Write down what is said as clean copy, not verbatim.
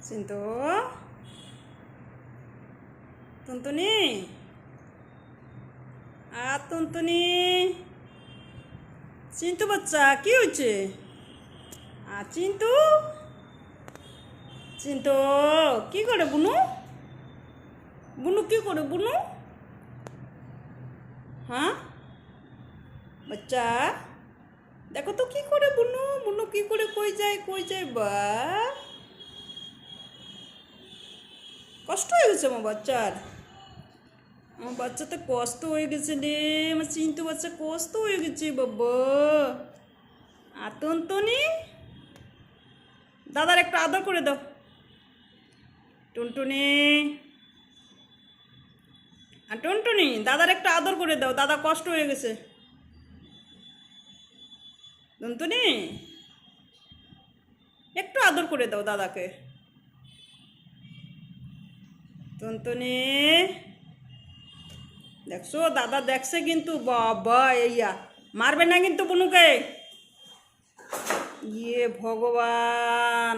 চিন্তু টুনটুনি টুনটুনি চিন্তু বাচ্চা কি হয়েছে? চিন্তু চিন্তু কি করে বুনু? বুনু কি করে বুনু? হ্যাঁ বাচ্চা দেখো তো কি করে বুনু, বুনু কি করে কই যায় বা কষ্ট হয়ে গেছে আমার বাচ্চার। আমার বাচ্চাতে কষ্ট হয়ে গেছে রে, আমার চিন্তু বাচ্চা কষ্ট হয়ে গেছে বাবা। টুনটুনি দাদার একটু আদর করে দাও। টুনটুনি টুনটুনি দাদার একটু আদর করে দাও, দাদা কষ্ট হয়ে গেছে। টুনটুনি একটু আদর করে দাও দাদাকে। টুনটুনি দেখছো দাদা দেখছে কিন্তু, বাবা এইয়া মারবে না কিন্তু বুনুকে। ইয়ে ভগবান।